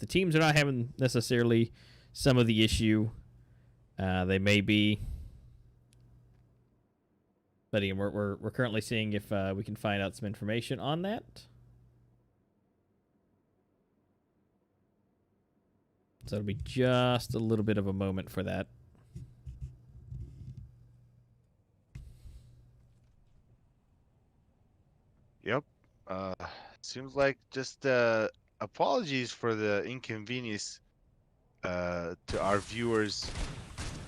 the teams are not having necessarily some of the issue, they may be. But again, we're currently seeing if we can find out some information on that. So it'll be just a little bit of a moment for that. Yep. Seems like just apologies for the inconvenience to our viewers.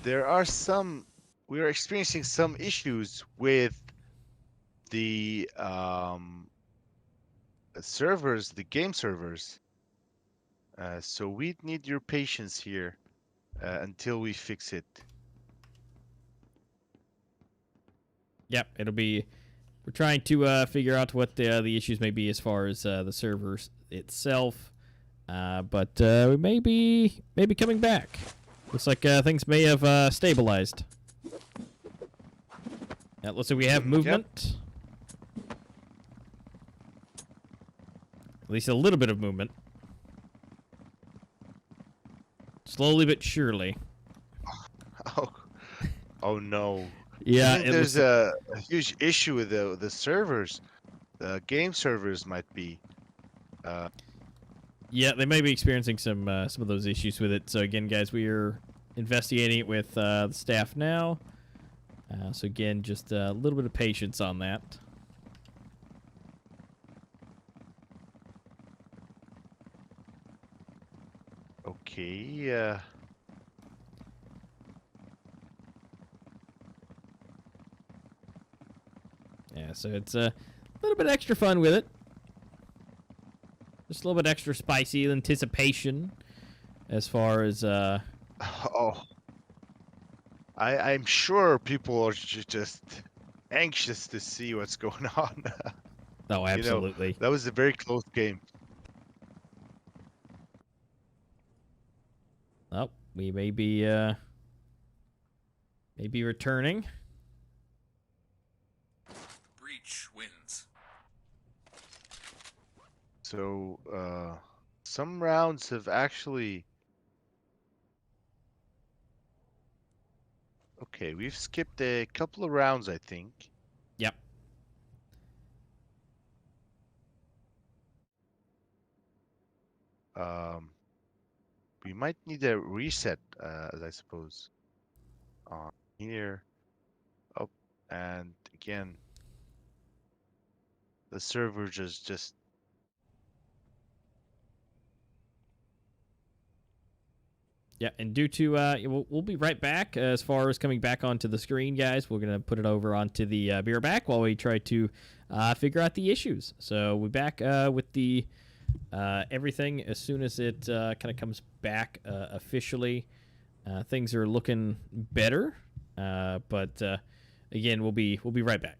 There are we are experiencing some issues with the servers, the game servers. So we need your patience here until we fix it. Yep, it'll be. We're trying to figure out what the issues may be as far as the servers itself, but we may be coming back. Looks like things may have stabilized. Looks like we have movement. Yep. At least a little bit of movement. Slowly but surely. Oh no. Yeah, I think there's a huge issue with the servers. The game servers might be. Yeah, they may be experiencing some of those issues with it. So again, guys, we are investigating it with the staff now. So again, just a little bit of patience on that. Okay. Yeah, so it's a little bit extra fun with it. Just a little bit extra spicy anticipation as far as Oh. I'm sure people are just anxious to see what's going on. Oh, absolutely. You know, that was a very close game. Oh, we may be returning. Breach wins. So, some rounds have actually... Okay, we've skipped a couple of rounds, I think. Yep. We might need a reset, as I suppose. Here. Up. And again, the server just... Yeah, and due to we'll be right back as far as coming back onto the screen, guys. We're gonna put it over onto the beer back while we try to figure out the issues. So we're back with the everything as soon as it kind of comes back officially. Things are looking better, but again, we'll be right back.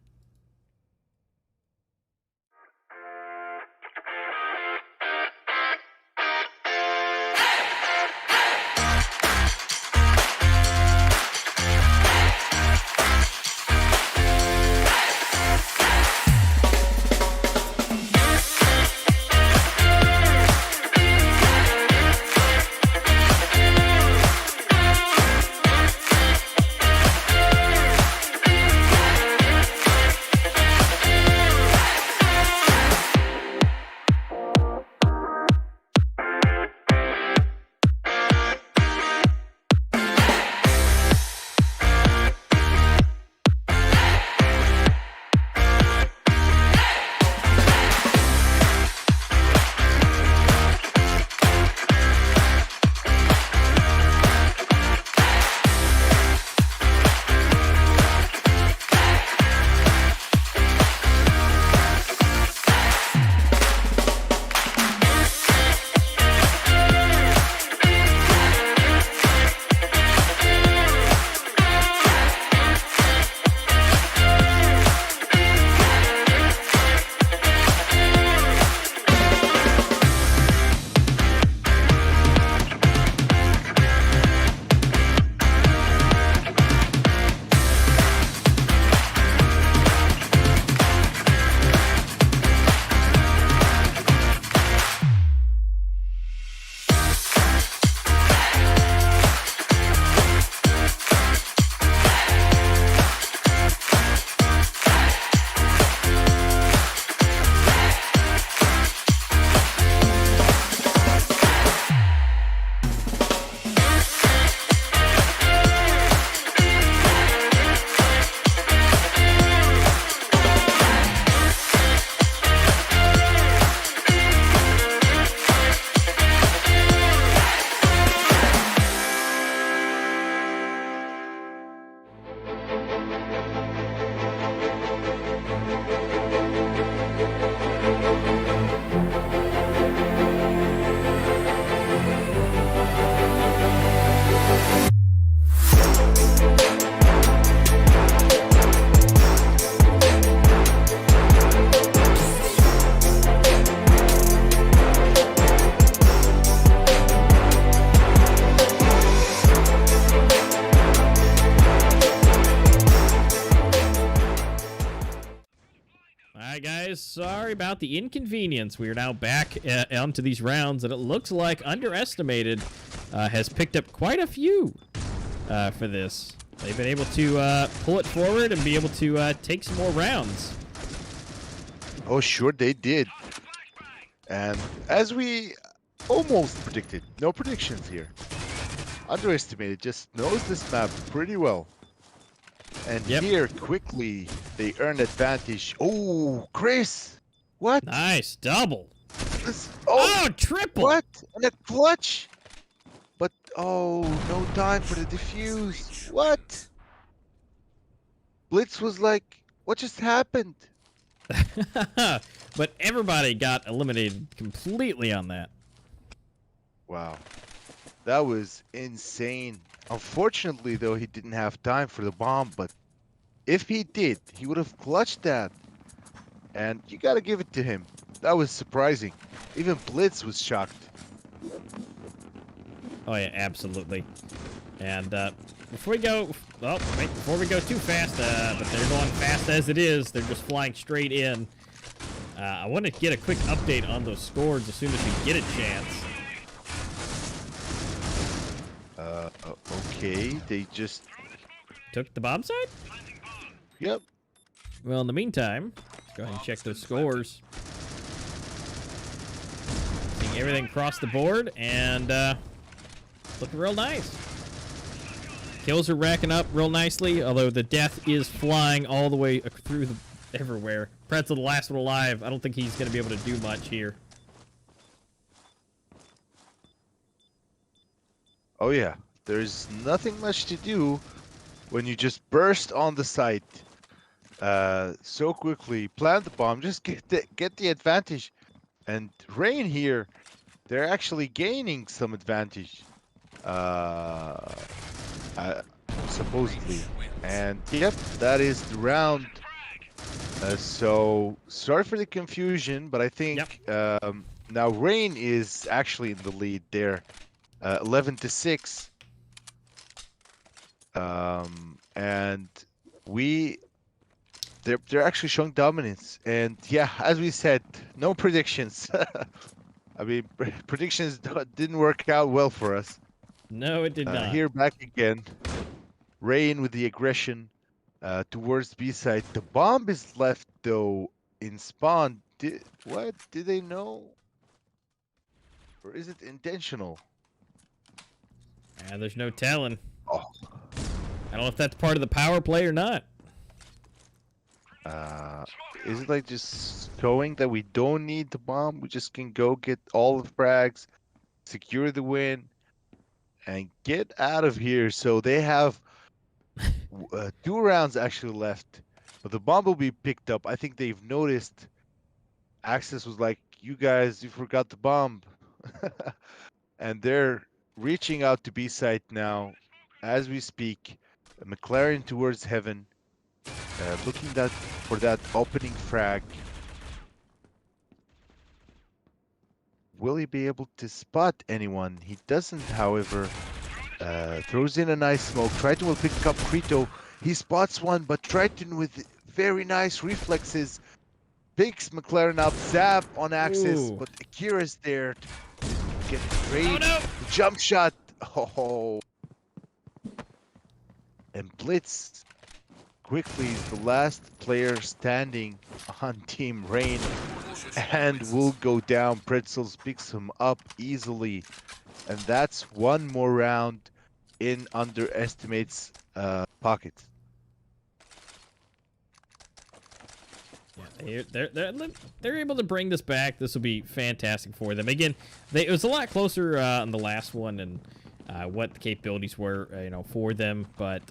sorry about the inconvenience. We are now back onto these rounds, and it looks like Underestimated has picked up quite a few for this. They've been able to pull it forward and be able to take some more rounds. Oh, sure they did. And as we almost predicted, no predictions here. Underestimated just knows this map pretty well. And here, quickly, they earn advantage. Oh, Chris! What? Nice. Double. Oh, triple. What? And a clutch? But, oh, no time for the defuse. What? Blitz was like, what just happened? But everybody got eliminated completely on that. Wow. That was insane. Unfortunately, though, he didn't have time for the bomb, but if he did, he would have clutched that. And you gotta give it to him. That was surprising. Even Blitz was shocked. Oh, yeah, absolutely. And before we go... Oh, wait, before we go too fast, but they're going fast as it is. They're just flying straight in. I want to get a quick update on those scores as soon as we get a chance. Okay, they just... Took the bomb side? Yep. Well, in the meantime, let's go ahead and check those scores. Seeing everything across the board, and looking real nice. Kills are racking up real nicely, although the death is flying all the way through everywhere. Pretzel, the last one alive. I don't think he's going to be able to do much here. Oh yeah, there's nothing much to do when you just burst on the site so quickly, plant the bomb, just get the advantage. And Rain here, they're actually gaining some advantage, supposedly. And yep, that is the round. So sorry for the confusion, but I think now Rain is actually in the lead there. 11-6, and they're actually showing dominance. And yeah, as we said, no predictions. I mean, predictions didn't work out well for us. No, it did not. Here back again, Rain with the aggression towards B side. The bomb is left though in spawn. What did they know, or is it intentional? Yeah, there's no telling. Oh. I don't know if that's part of the power play or not. Is it like just showing that we don't need the bomb? We just can go get all the frags, secure the win, and get out of here. So they have 2 rounds actually left, but the bomb will be picked up. I think they've noticed. Axis was like, "You guys, you forgot the bomb," and they're reaching out to B site now as we speak. McLaren towards heaven, looking for that opening frag. Will he be able to spot anyone? He doesn't, however. Throws in a nice smoke. Triton will pick up Krito. He spots one, but Triton with very nice reflexes picks McLaren up. Zap on Axis, but Akira's there to get great. Oh, no. Jump shot. Oh. And Blitz quickly is the last player standing on Team Rain and will go down. Pretzels picks him up easily. And that's one more round in Underestimate's pocket. Yeah, they're able to bring this back. This will be fantastic for them. Again, it was a lot closer on the last one and what the capabilities were, for them. But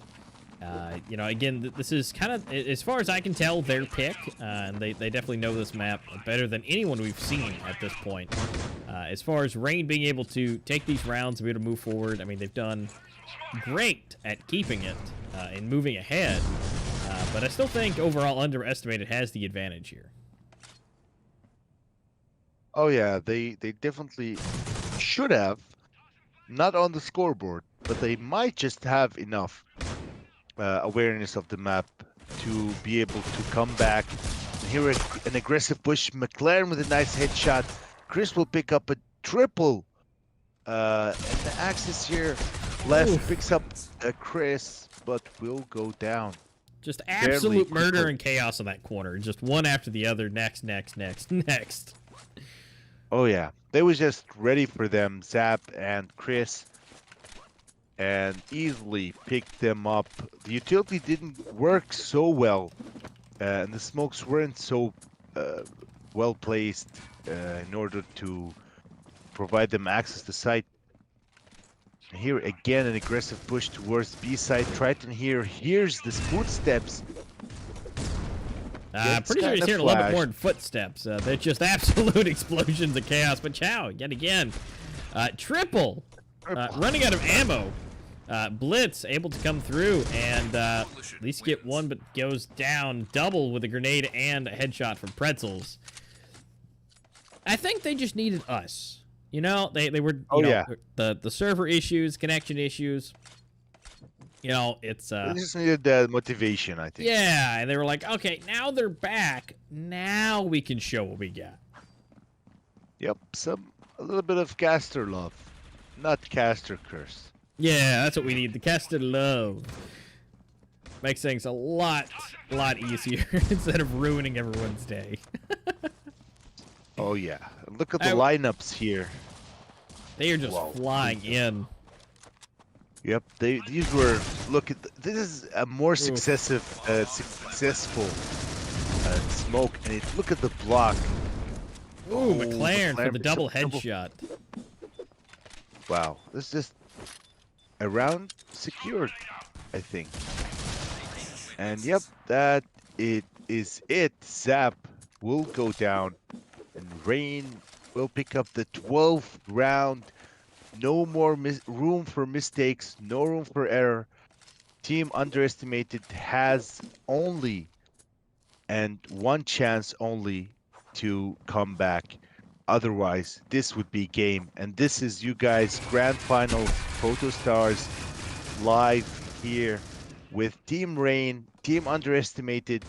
again, this is kind of, as far as I can tell, their pick, and they definitely know this map better than anyone we've seen at this point. As far as Rain being able to take these rounds and be able to move forward, I mean, they've done great at keeping it and moving ahead. But I still think overall Underestimated has the advantage here. Oh yeah, they definitely should have, not on the scoreboard, but they might just have enough awareness of the map to be able to come back Here an aggressive push. McLaren with a nice headshot. Chris will pick up a triple. And the Axis here left Oof. picks up Chris, but will go down. Just Barely absolute murder quickly. and chaos in that corner. Just one after the other. Next. Oh yeah, they was just ready for them, Zap and Chris, and easily picked them up. The utility didn't work so well, and the smokes weren't so well placed in order to provide them access to site. Here again, an aggressive push towards B side. Triton here hears the footsteps. Pretty sure he's hearing a little bit more than footsteps. They're just absolute explosions of chaos. But Chow, yet again, triple, running out of ammo. Blitz able to come through and at least get one, but goes down double with a grenade and a headshot from Pretzels. I think they just needed us. You know, they were, you know, the server issues, connection issues. You know, it's They just needed the motivation, I think. yeah, and they were like, okay, now they're back. Now we can show what we got. Yep, a little bit of caster love, not caster curse. Yeah, that's what we need. The caster love makes things a lot easier instead of ruining everyone's day. Oh yeah, look at the lineups here. They are just flying in. Yep, these were this is a more successful smoke, and look at the block. Ooh, McLaren for the double headshot. Wow, this is just a round secured, I think. And yep, that is it. Zap will go down, and Rain will pick up the 12th round. No more room for mistakes, no room for error. Team Underestimated has only and one chance only to come back. Otherwise, this would be game. And this is you guys' grand final PROTOSTARS live here with Team Rain, Team Underestimated.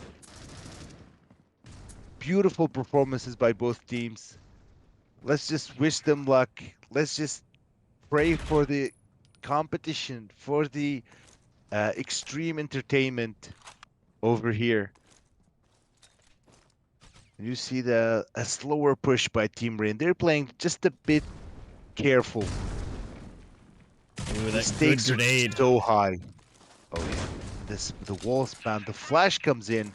Beautiful performances by both teams. Let's just wish them luck. Let's just pray for the competition, for the extreme entertainment over here. You see a slower push by Team Rain. They're playing just a bit careful. Ooh, The stakes are so high. Oh yeah, the wall spam. The flash comes in.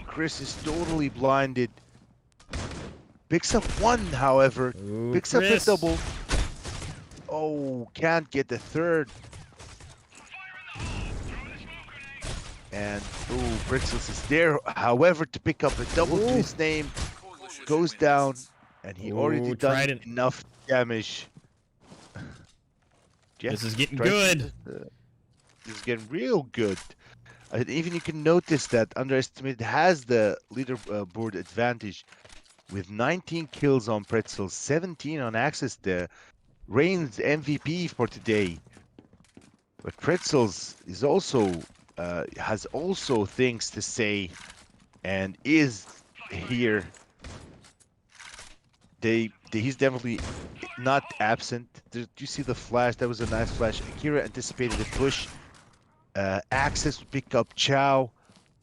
Chris is totally blinded. Picks up one, however. Ooh, Picks Chris. up a double. Oh, can't get the third. And Princess is there, however, to pick up a double to his name. Goes down, and he already done enough damage. Yeah, This is getting good. This is getting real good. And even you can notice that Underestimated has the leaderboard advantage with 19 kills on Pretzels, 17 on Axis, the Rain's MVP for today. But Pretzels is also has also things to say and is here. He's definitely not absent. Do you see the flash? That was a nice flash. Akira anticipated the push. Axis will pick up Chow,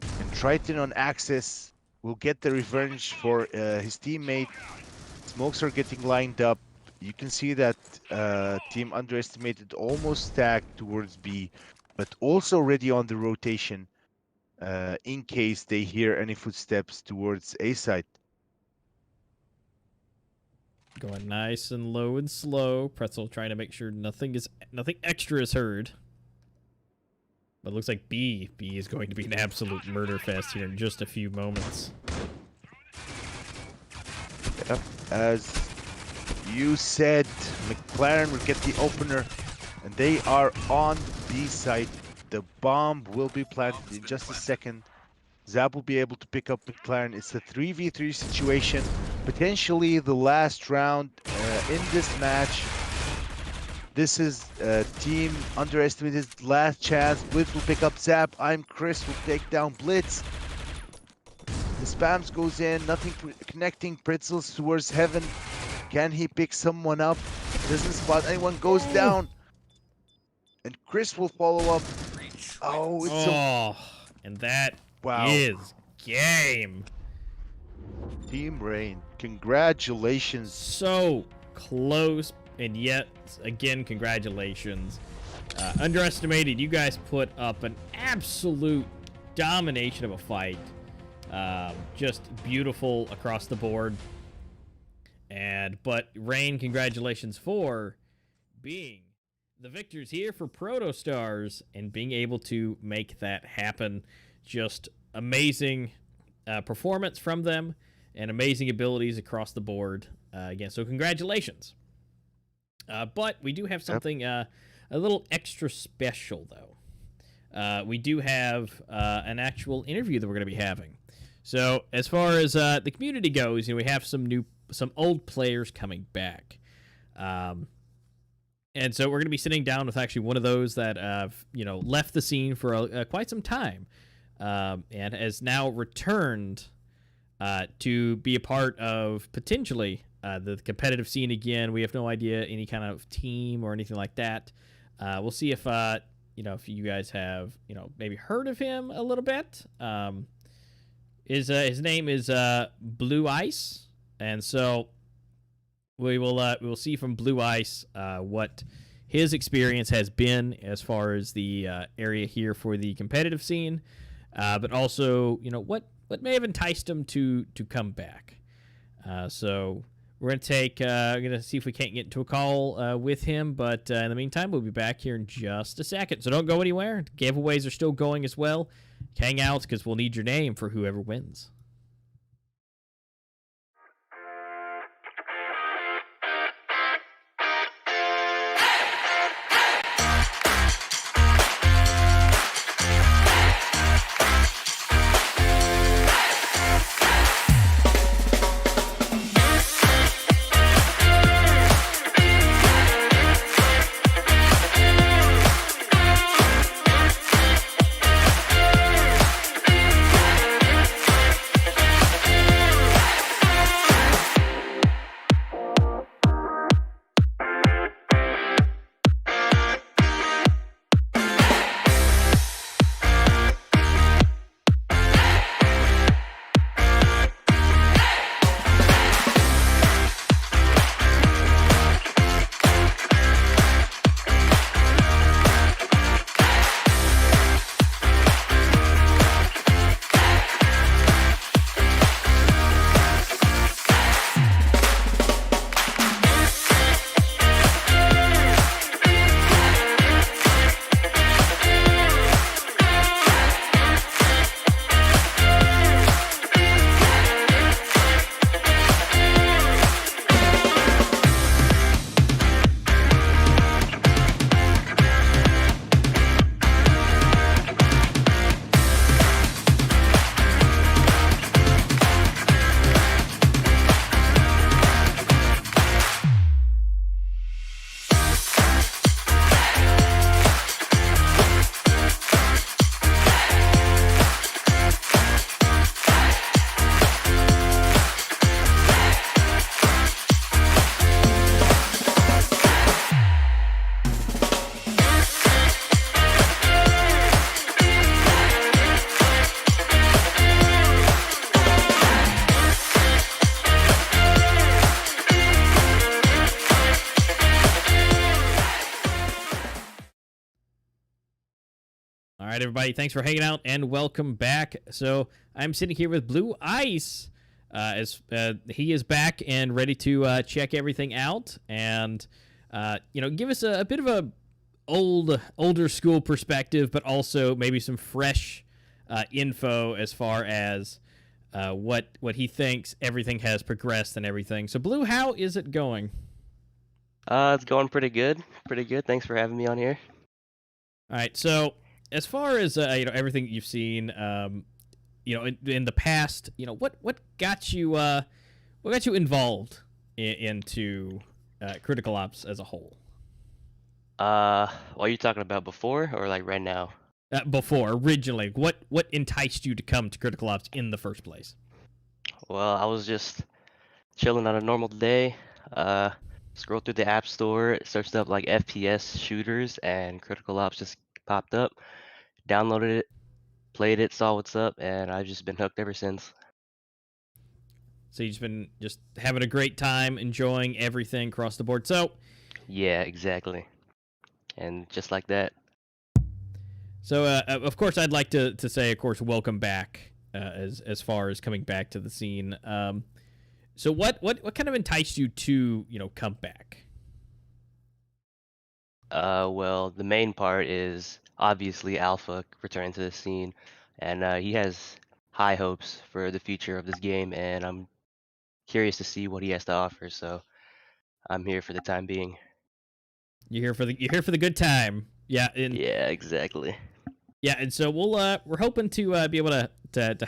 and Triton on Axis will get the revenge for his teammate. Smokes are getting lined up. You can see that Team Underestimated almost stacked towards B, but also ready on the rotation in case they hear any footsteps towards A site. Going nice and low and slow. Pretzel trying to make sure nothing extra is heard. But it looks like B is going to be an absolute murder fest here in just a few moments. Yep, as you said, McLaren will get the opener, and they are on B site. The bomb will be planted in just a second. Zab will be able to pick up McLaren. It's a 3v3 situation, potentially the last round in this match. This is Team Underestimated's last chance. Blitz will pick up Zap. Chris will take down Blitz. The spams goes in, nothing connecting. Pretzels towards heaven. Can he pick someone up? Doesn't spot anyone. Goes down. And Chris will follow up. Breach Oh, wins. it's so... Oh, and that is Wow. game. Team Rain, congratulations. So close, and yet, again, congratulations. Underestimated, you guys put up an absolute domination of a fight. Just beautiful across the board. But Rain, congratulations for being the victors here for PROTOSTARS and being able to make that happen. Just amazing performance from them and amazing abilities across the board. Again, so congratulations. But we do have something a little extra special, though. We do have an actual interview that we're going to be having. So as far as the community goes, we have some old players coming back. And so we're going to be sitting down with actually one of those that left the scene for quite some time, and has now returned to be a part of potentially the competitive scene again. We have no idea any kind of team or anything like that. We'll see if if you guys have maybe heard of him a little bit. His name is Blue Ice, and so we'll see from Blue Ice what his experience has been as far as the area here for the competitive scene, but also what may have enticed him to come back. So we're gonna see if we can't get into a call with him, but in the meantime, we'll be back here in just a second. So don't go anywhere. Giveaways are still going as well. Hang out because we'll need your name for whoever wins. All right, everybody, thanks for hanging out and welcome back. So I'm sitting here with Blue Ice, as he is back and ready to check everything out and give us a bit of a older school perspective, but also maybe some fresh info as far as what he thinks everything has progressed and everything. So Blue, how is it going? It's going pretty good. Thanks for having me on here. All right, so as far as everything you've seen, in the past, what got you involved into Critical Ops as a whole? What are you talking about, before or like right now? Before, originally, what enticed you to come to Critical Ops in the first place? Well, I was just chilling on a normal day. Uh, Scrolled through the App Store, searched up like FPS shooters, and Critical Ops just popped up. Downloaded it, played it, saw what's up, and I've just been hooked ever since. So you've just been just having a great time, enjoying everything across the board. So, Yeah, exactly. And just like that. of course, I'd like to say, of course, welcome back as far as coming back to the scene. So what kind of enticed you to come back? Well, the main part is obviously Alpha returning to the scene, and he has high hopes for the future of this game, and I'm curious to see what he has to offer. So I'm here for the time being. You're here for the good time. Yeah, and Yeah, exactly. yeah, and so we're hoping to be able to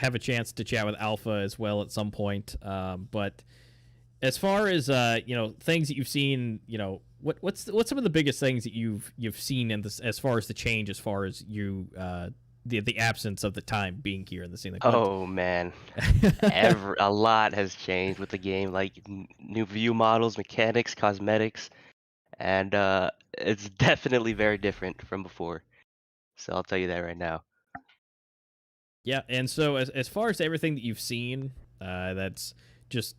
have a chance to chat with Alpha as well at some point. But as far as things that you've seen, what's some of the biggest things that you've seen in this as far as the change, as far as you the absence of the time being here in the scene? Like, Oh man, a lot has changed with the game, like new view models, mechanics, cosmetics, and it's definitely very different from before. So I'll tell you that right now. Yeah, and so as far as everything that you've seen, that's just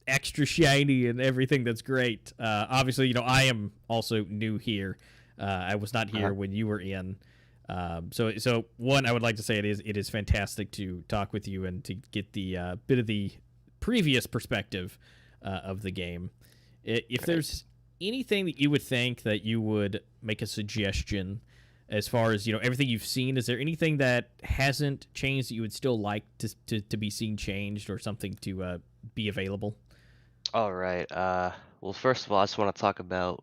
extra shiny and everything that's great. Obviously, I am also new here. I was not here when you were in. So one, I would like to say it is fantastic to talk with you and to get the bit of the previous perspective of the game. If there's anything that you would think that you would make a suggestion as far as everything you've seen, is there anything that hasn't changed that you would still like to be seen changed, or something to be available? All right. Well, first of all, I just want to talk about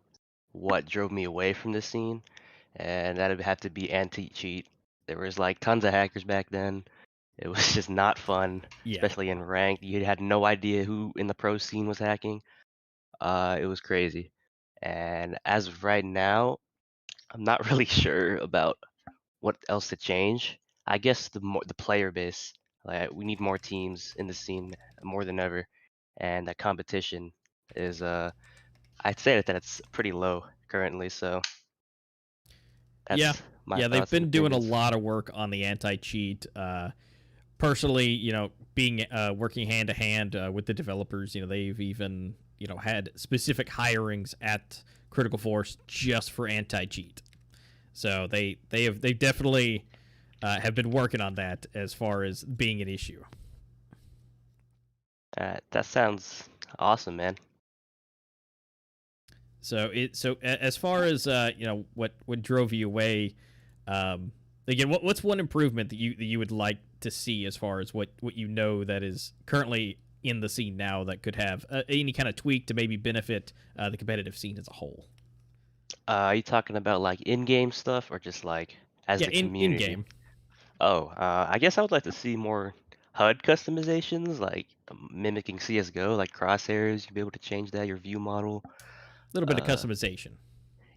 what drove me away from this scene, and that'd have to be anti-cheat. There was like tons of hackers back then. It was just not fun, Yeah. especially in ranked. You had no idea who in the pro scene was hacking. It was crazy. And as of right now, I'm not really sure about what else to change. I guess the player base. Like we need more teams in the scene more than ever, and that competition is I'd say that it's pretty low currently. So Yeah. that's my Yeah, they've thoughts and been doing a opinions. lot of work on the anti-cheat. Personally, being working hand to hand with the developers, they've even had specific hirings at Critical Force just for anti-cheat. So they definitely have been working on that as far as being an issue. That sounds awesome, man. So as far as what drove you away, again, what's one improvement that you would like to see as far as what that is currently in the scene now that could have any kind of tweak to maybe benefit the competitive scene as a whole? Are you talking about like in-game stuff or just like as Yeah, the in community? game. Oh, I guess I would like to see more HUD customizations, like mimicking CS:GO, like crosshairs. You'd be able to change that, your view model. A little bit of Uh, customization.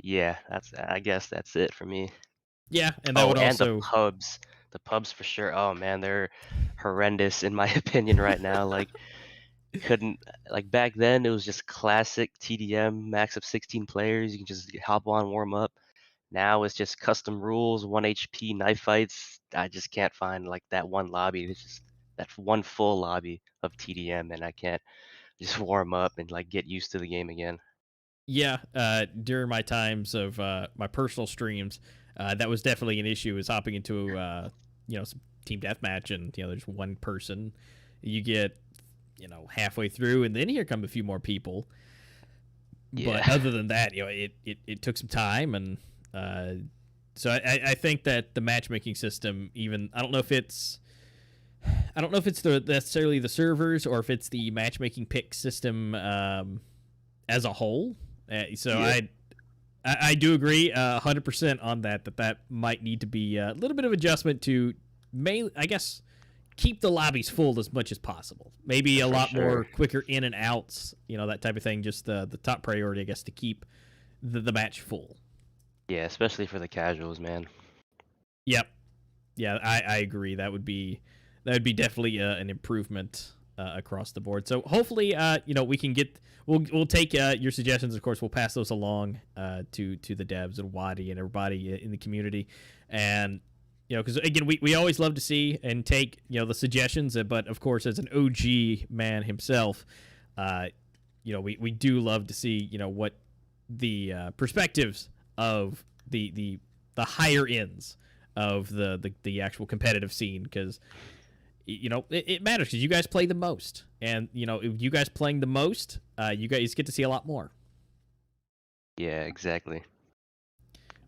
yeah, I guess that's it for me. Yeah, and that Oh, would and also. the pubs for sure. Oh man, they're horrendous in my opinion right now. Like couldn't like back then it was just classic TDM, max of 16 players. You can just hop on, warm up. Now it's just custom rules, 1 HP knife fights. I just can't find like that one lobby. It's just that one full lobby of TDM, and I can't just warm up and like get used to the game again. Yeah, during my times of my personal streams, that was definitely an issue. Is hopping into some team deathmatch, and there's one person, you get halfway through, and then here come a few more people. But Yeah. other than that, it took some time, and so I think that the matchmaking system, even I don't know if it's necessarily the servers or if it's the matchmaking pick system as a whole. So Yeah. I do agree 100% on that might need to be a little bit of adjustment to I guess keep the lobbies full as much as possible. Maybe a For lot more sure. quicker in and outs, that type of thing. Just the top priority, I guess, to keep the match full. Yeah, especially for the casuals, man. Yep. Yeah, I agree. That would be definitely an improvement across the board. So hopefully, we can get. We'll take your suggestions. Of course, we'll pass those along to the devs and Wadi and everybody in the community, and because again, we always love to see and take the suggestions. But of course, as an OG man himself, we do love to see what the perspectives of the higher ends of the actual competitive scene, because it matters, because you guys play the most, and if you guys playing the most, you guys get to see a lot more. Yeah, exactly.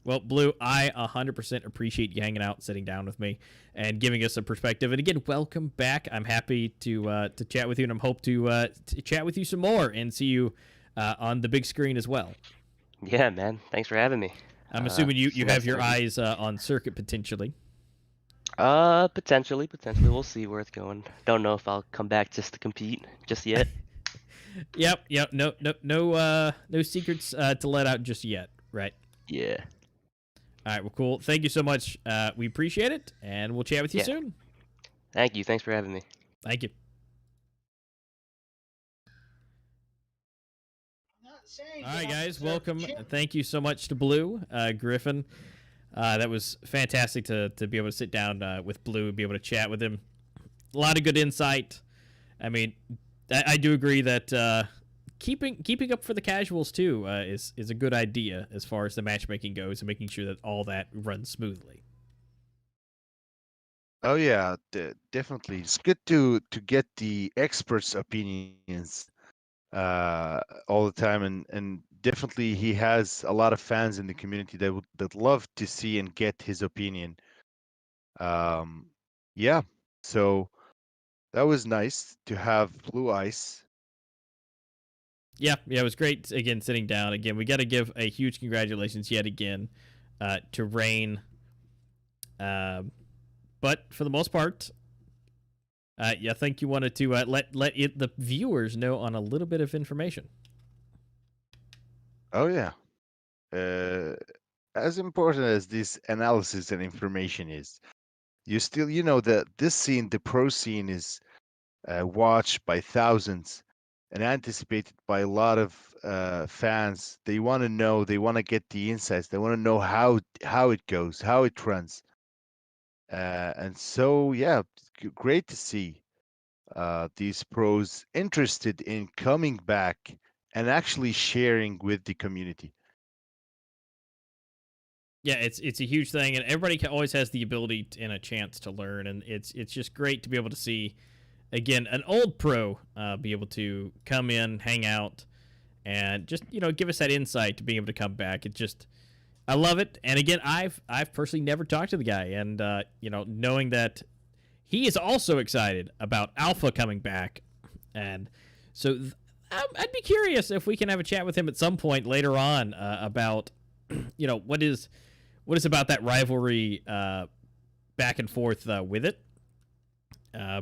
Well, Blue, I 100% appreciate you hanging out, sitting down with me, and giving us a perspective. And again, welcome back. I'm happy to chat with you, and I'm hope to chat with you some more and see you on the big screen as well. Yeah, man. Thanks for having me. I'm assuming you nice have your to meet eyes on circuit potentially. Potentially. We'll see where it's going. Don't know if I'll come back just to compete just yet. Yep. No secrets to let out just yet, right? Yeah. All right. Well, cool. Thank you so much. We appreciate it, and we'll chat with you soon. Thank you. Thanks for having me. Thank you. All right, guys. Welcome. Thank you so much to Blue, Griffin. That was fantastic to be able to sit down with Blue and be able to chat with him. A lot of good insight. I mean, I do agree that keeping up for the casuals too is a good idea as far as the matchmaking goes, and making sure that all that runs smoothly. Oh yeah, definitely. It's good to get the experts' opinions all the time, and definitely he has a lot of fans in the community that love to see and get his opinion. Yeah, so that was nice to have Blue Ice. Yeah, it was great again sitting down. Again, we got to give a huge congratulations yet again to Rain. But for the most part, I think you wanted to let the viewers know on a little bit of information. Oh yeah. As important as this analysis and information is, you still, that this scene, the pro scene, is watched by thousands and anticipated by a lot of fans. They want to know, they want to get the insights, they want to know how it goes, how it runs. And so, yeah, great to see these pros interested in coming back and actually sharing with the community. Yeah, it's a huge thing, and everybody always has the ability and a chance to learn, and it's just great to be able to see, again, an old pro be able to come in, hang out, and just give us that insight to being able to come back. It just, I love it. And again, I've personally never talked to the guy, and knowing that he is also excited about Alpha coming back, and so I'd be curious if we can have a chat with him at some point later on about what is about that rivalry back and forth with it.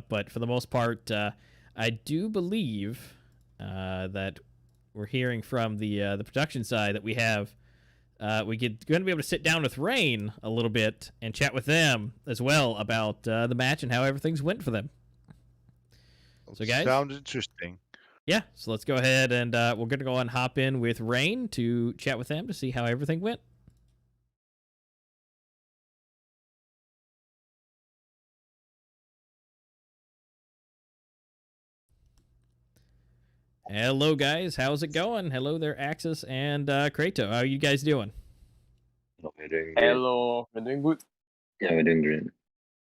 But for the most part, I do believe that we're hearing from the production side that we have going to be able to sit down with Rain a little bit and chat with them as well about the match and how everything's went for them. So, guys, sounds interesting. Yeah, so let's go ahead and we're going to go and hop in with Rain to chat with them to see how everything went. Hello, guys. How's it going? Hello there, Axis and Kratos. How are you guys doing? We're doing great. Hello, we're doing good. Yeah, we're doing great.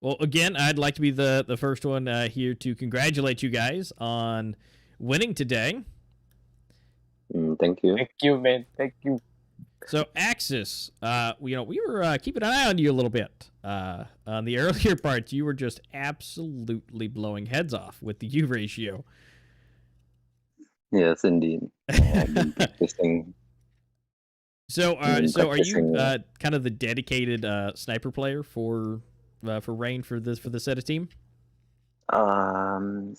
Well, again, I'd like to be the first one here to congratulate you guys on winning today. Thank you. Thank you, man. Thank you. So, Axis, we were keeping an eye on you a little bit. On the earlier parts, you were just absolutely blowing heads off with the U ratio. Yes, indeed. I've been practicing. So are you kind of the dedicated sniper player for Rain for the set of team? Ever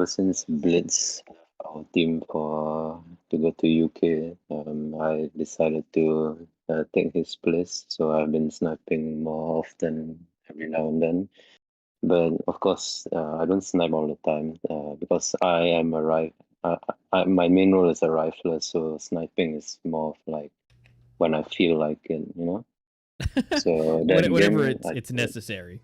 since Blitz, our team to go to UK, I decided to take his place. So I've been sniping more often every now and then. But of course, I don't snipe all the time because I am a my main role is a rifler, so sniping is more of like when I feel like it, you know. So that Whatever game, it's necessary.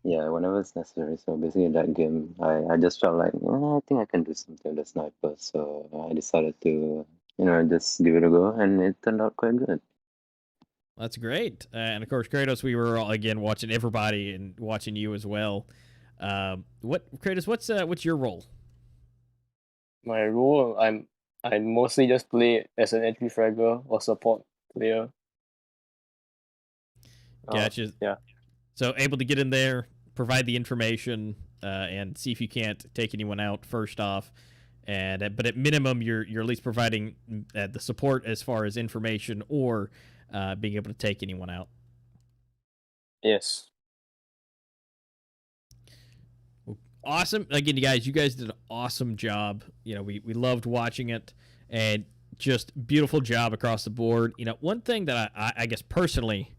yeah, whenever it's necessary. So basically, that game, I just felt like, I think I can do something with the sniper. So I decided to, just give it a go, and it turned out quite good. That's great. And of course, Kratos, we were all, again watching everybody and watching you as well. What Kratos? What's your role? My role, I mostly just play as an entry fragger or support player. Gotcha. Yeah. So able to get in there, provide the information, and see if you can't take anyone out first off. And but at minimum, you're at least providing the support as far as information or being able to take anyone out. Yes. Awesome. Again, you guys did an awesome job. We loved watching it, and just beautiful job across the board. One thing that I guess personally,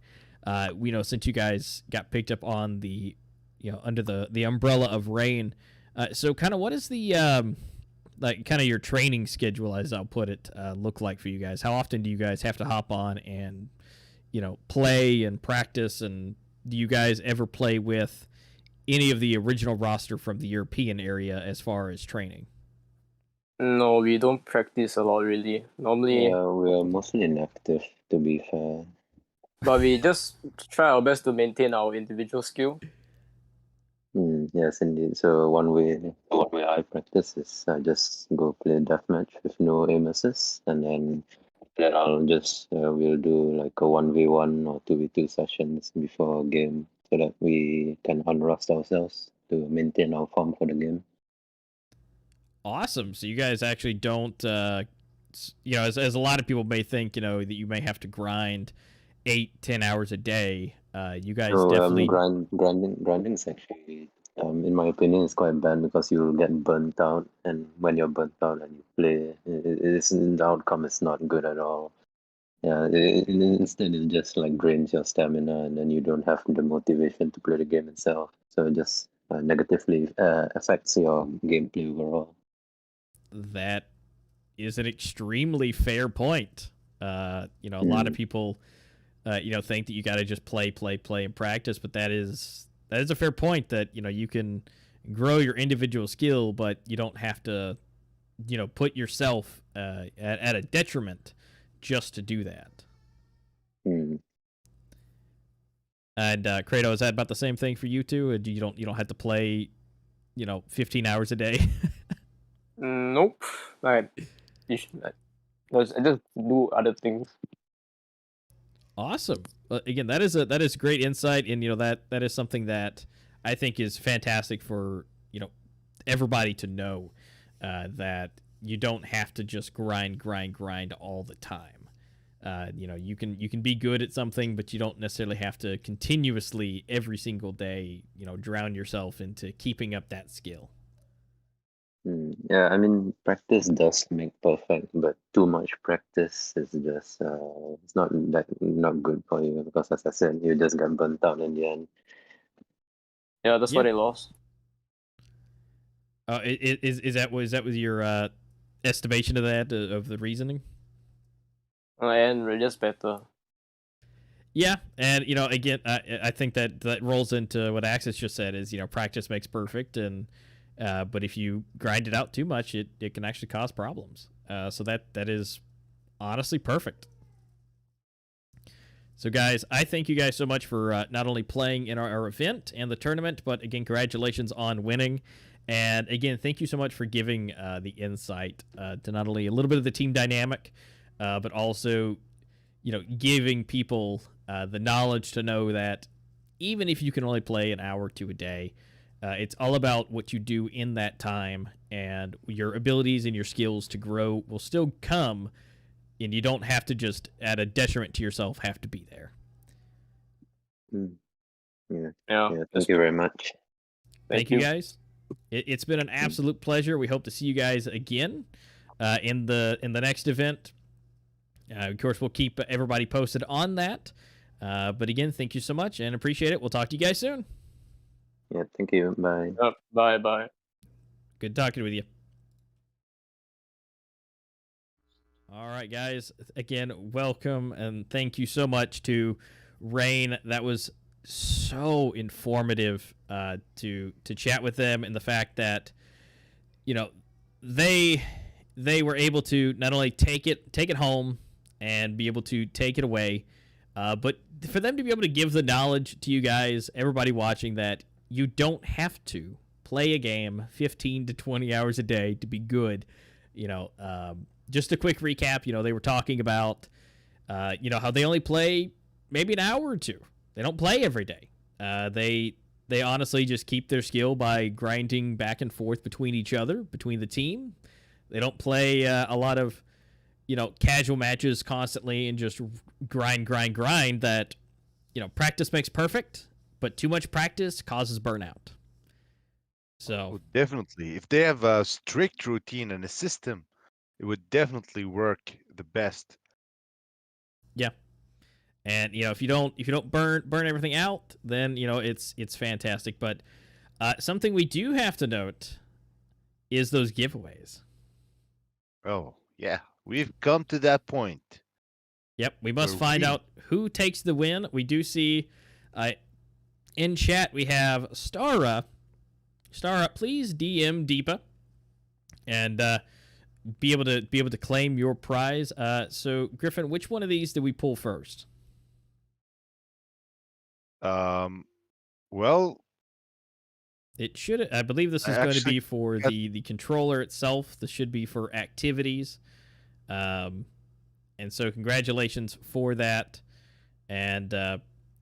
since you guys got picked up on the, under the umbrella of Rain, so kind of what is the like kind of your training schedule, as I'll put it, look like for you guys? How often do you guys have to hop on and play and practice? And do you guys ever play with any of the original roster from the European area as far as training? No, we don't practice a lot really. Normally, Yeah, we are mostly inactive, to be fair. but we just try our best to maintain our individual skill. Yes, indeed. So one way I practice is I just go play deathmatch with no aim assist, and then I'll just we'll do like a 1v1 or 2v2 sessions before a game so that we can unrust ourselves to maintain our form for the game. Awesome. So you guys actually don't, as a lot of people may think, that you may have to grind 8-10 hours a day. You guys definitely grinding is actually, in my opinion, is quite bad because you'll get burnt out, and when you're burnt out and you play, the outcome is not good at all. Yeah, instead it just like drains your stamina, and then you don't have the motivation to play the game itself. So it just negatively affects your gameplay overall. That is an extremely fair point. A lot of people, think that you got to just play, and practice, but that is a fair point. That you can grow your individual skill, but you don't have to, put yourself at a detriment just to do that. And Kratos, is that about the same thing for you too? Or you don't have to play, 15 hours a day? Nope. I just do other things. Awesome. Again, that is great insight, and that is something that I think is fantastic for everybody to know, that you don't have to just grind all the time. You can be good at something, but you don't necessarily have to continuously every single day drown yourself into keeping up that skill. Yeah, I mean, practice does make perfect, but too much practice is just it's not good for you because, as I said, you just get burnt out in the end. Yeah, that's why they lost. Is that with your estimation of that, of the reasoning? And we're just better. Yeah, and again, I think that rolls into what Axis just said is practice makes perfect, and but if you grind it out too much, it can actually cause problems. So that is honestly perfect. So guys, I thank you guys so much for not only playing in our event and the tournament, but again, congratulations on winning. And again, thank you so much for giving the insight to not only a little bit of the team dynamic, but also giving people the knowledge to know that even if you can only play an hour or two a day, it's all about what you do in that time, and your abilities and your skills to grow will still come, and you don't have to just, at a detriment to yourself, have to be there. Yeah. Thank you very much. Thank you guys. It's been an absolute pleasure. We hope to see you guys again in the next event. Of course, we'll keep everybody posted on that. But again, thank you so much and appreciate it. We'll talk to you guys soon. Yeah, thank you. Bye. Bye bye. Good talking with you. All right, guys. Again, welcome and thank you so much to Rain. That was so informative to chat with them, and the fact that they were able to not only take it home and be able to take it away, but for them to be able to give the knowledge to you guys, everybody watching, that you don't have to play a game 15 to 20 hours a day to be good. Just a quick recap. They were talking about how they only play maybe an hour or two. They don't play every day. They honestly just keep their skill by grinding back and forth between each other, between the team. They don't play a lot of casual matches constantly and just grind. That practice makes perfect, but too much practice causes burnout. So Definitely, if they have a strict routine and a system, it would definitely work the best. yeah. And if you don't burn everything out, then it's fantastic. But something we do have to note is those giveaways. Oh yeah, we've come to that point. Yep, we must find out who takes the win. We do see in chat we have Stara. Stara, please DM Deepa and be able to claim your prize. So Griffin, which one of these did we pull first? Well, it should. I believe this is going to be for the controller itself. This should be for activities. And so congratulations for that. And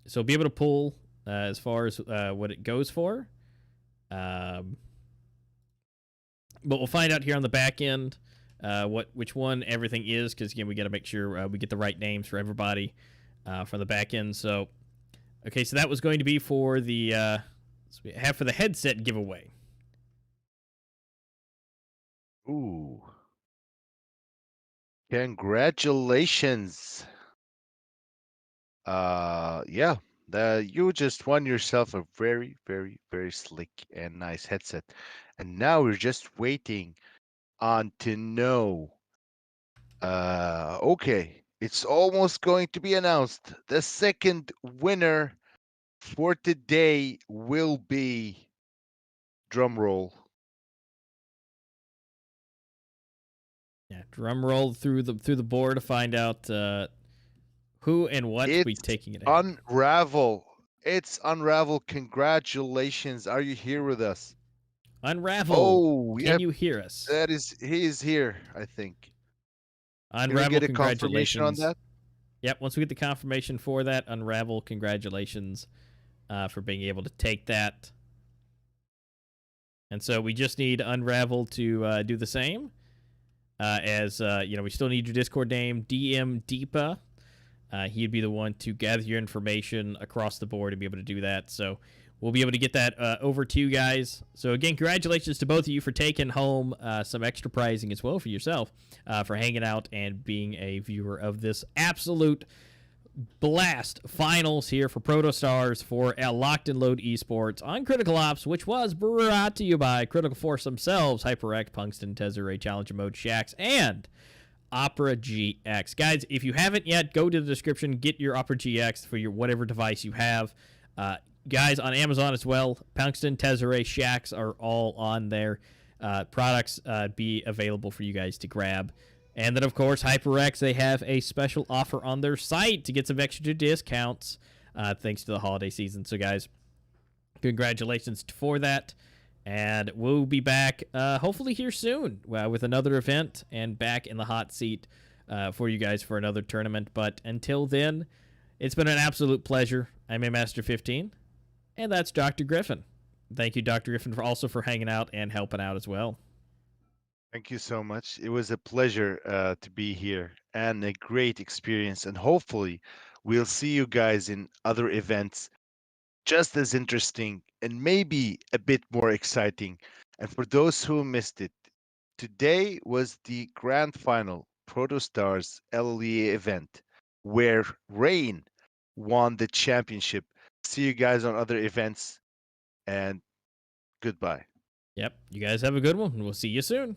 so be able to pull as far as what it goes for. But we'll find out here on the back end which one everything is, because again we got to make sure we get the right names for everybody from the back end. So okay, so that was going to be for the for the headset giveaway. Ooh. Congratulations. Yeah, you just won yourself a very, very, very slick and nice headset. And now we're just waiting on to know. Okay, it's almost going to be announced. The second winner for today will be, drum roll. Yeah, drum roll through the board to find out who and what we taking it. Unravel. It's Unravel. Congratulations. Are you here with us? Unravel. Oh, can you hear us? He is here, I think. Unravel, Can we get a congratulations. confirmation on that? Yep, once we get the confirmation for that, Unravel, congratulations for being able to take that. And so we just need Unravel to do the same. As we still need your Discord name, DM Deepa. He'd be the one to gather your information across the board and be able to do that. So we'll be able to get that over to you guys. So again, congratulations to both of you for taking home some extra prizing as well for yourself, for hanging out and being a viewer of this absolute blast finals here for PROTOSTARS for LOCK&LOAD Esports on Critical Ops, which was brought to you by Critical Force themselves, HyperX, Punkston, Tezarre, Challenger Mode, Shax, and Opera GX. Guys, if you haven't yet, go to the description, get your Opera GX for your whatever device you have. Guys, on Amazon as well, Punkston, Tezarre, Shax are all on there. Products be available for you guys to grab. And then, of course, HyperX, they have a special offer on their site to get some extra discounts thanks to the holiday season. So, guys, congratulations for that. And we'll be back hopefully here soon with another event and back in the hot seat for you guys for another tournament. But until then, it's been an absolute pleasure. I'm a Master 15, and that's Dr. Griffin. Thank you, Dr. Griffin, for hanging out and helping out as well. Thank you so much. It was a pleasure to be here and a great experience. And hopefully we'll see you guys in other events just as interesting and maybe a bit more exciting. And for those who missed it, today was the grand final PROTOSTARS LLE event where Rain won the championship. See you guys on other events. and goodbye. Yep. You guys have a good one, and we'll see you soon.